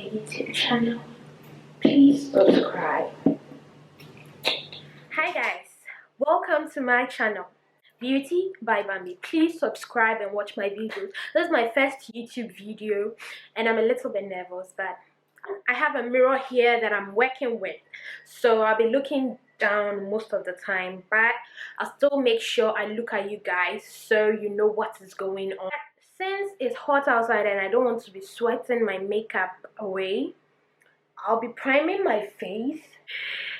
YouTube channel. Please subscribe. Hi guys, welcome to my channel, Beauty by Bambi. Please subscribe and watch my videos. This is my first YouTube video and I'm a little bit nervous, but I have a mirror here that I'm working with, so I'll be looking down most of the time, but I'll still make sure I look at you guys so you know what is going on. Since it's hot outside and I don't want to be sweating my makeup away, I'll be priming my face.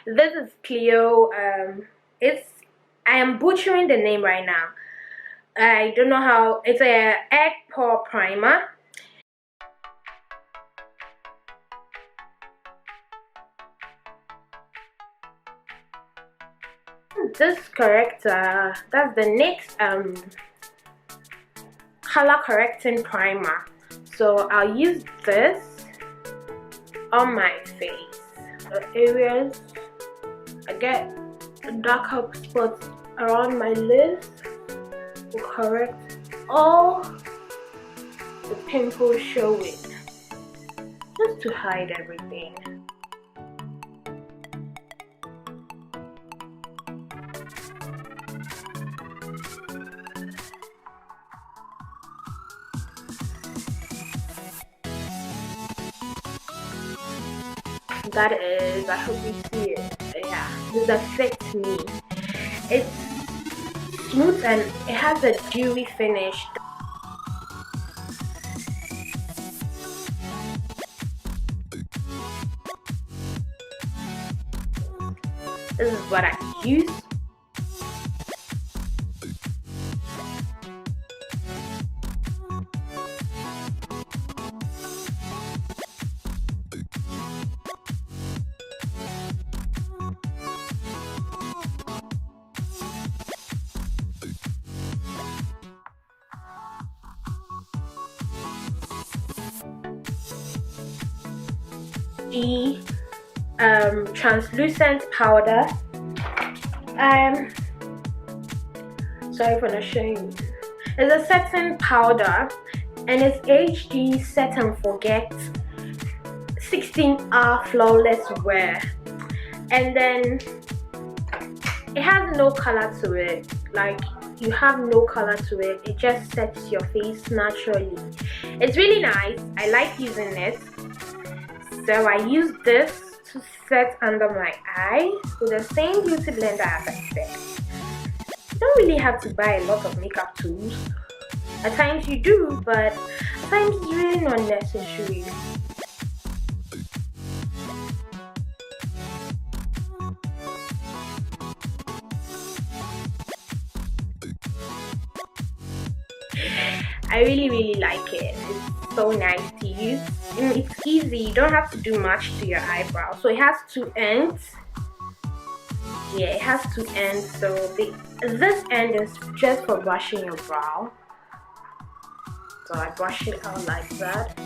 This is Cleo. I am butchering the name right now. I don't know how. It's a egg pore primer. This corrector, that's the NYX color correcting primer. So I'll use this on my face. The areas I get darker spots around my lips will correct all the pimples showing, just to hide everything. That is, I hope you see it. Yeah, this affects me. It's smooth and it has a dewy finish. This is what I use. The translucent powder. Sorry for not showing you. It's a setting powder and it's HD set and forget 16-hour flawless wear, and then it has no color to it. Like, you have no color to it, it just sets your face naturally. It's really nice. I like using it. So I use this to set under my eye with the same beauty blender as I said. You don't really have to buy a lot of makeup tools. At times you do, but at times it's really not necessary. I really like it. It's so nice to use and it's easy. You don't have to do much to your eyebrow. So it has two ends. Yeah, it has two ends. So this end is just for brushing your brow. So I brush it out like that.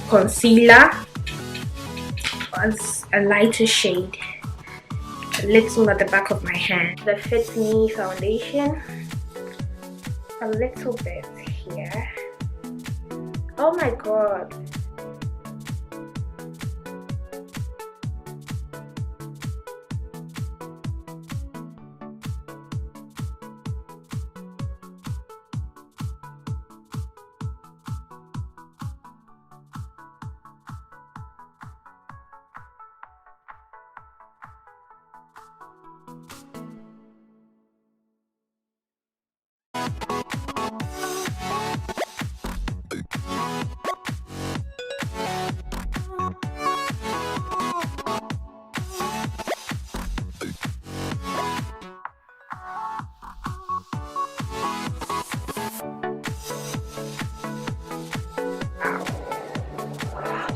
Concealer was a lighter shade, a little at the back of my hand. The Fit Me foundation, a little bit here. Oh my god.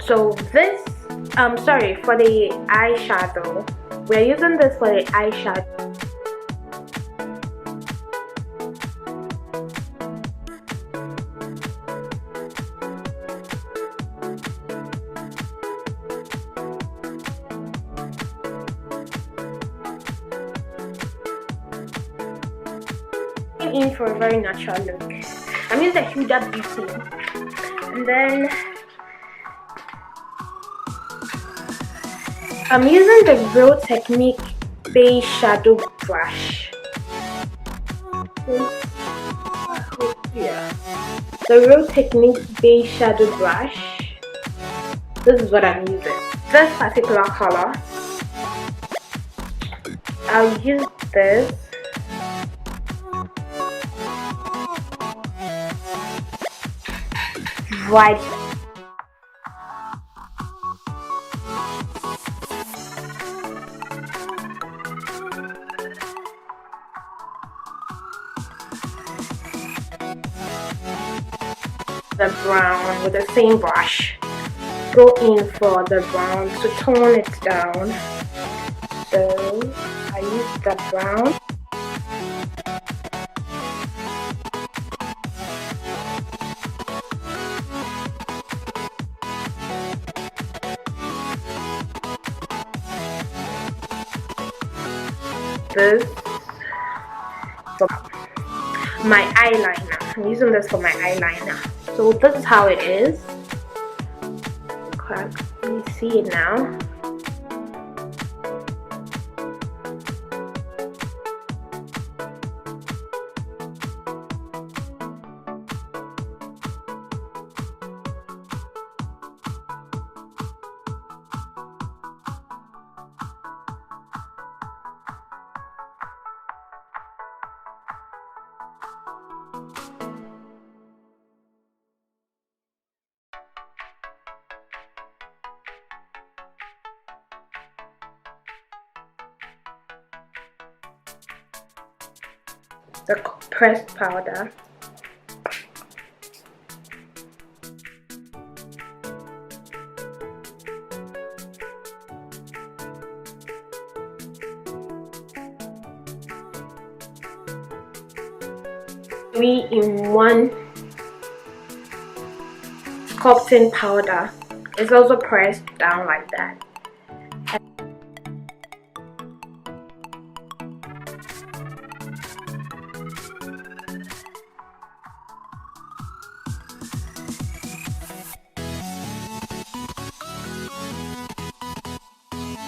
So this, sorry, for the eyeshadow, we're using this for the eyeshadow. going in for a very natural look. I'm using the Huda Beauty, and then I'm using the Real Technique Base Shadow Brush. Yeah, the Real Technique Base Shadow Brush. This is what I'm using. This particular color, I'll use this. Right. The brown with the same brush. Go in for the brown to tone it down. So I use the brown. This for my eyeliner. I'm using this for my eyeliner. So this is how it is. Okay, you see it now. The pressed powder. Three-in-one sculpting powder. It's also pressed down like that.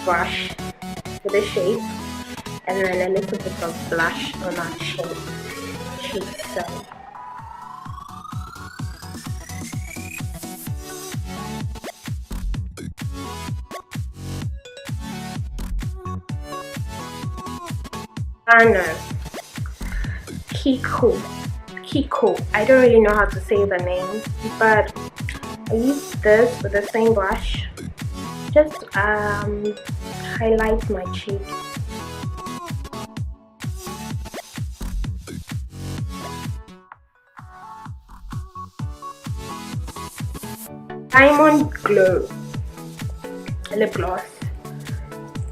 Brush for the shape, and then a little bit of blush on our cheek side. Eyeliner. Kiko. I don't really know how to say the name, but I use this with the same brush. Just highlight my cheek. Diamond Glow lip gloss,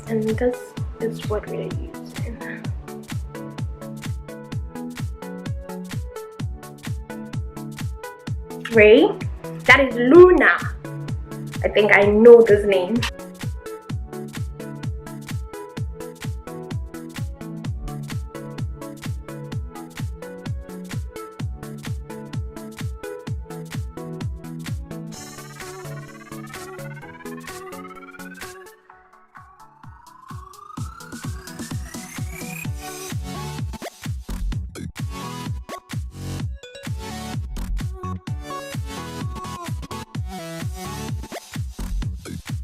and this is what we're using. Ray, that is Luna. I think I know this name.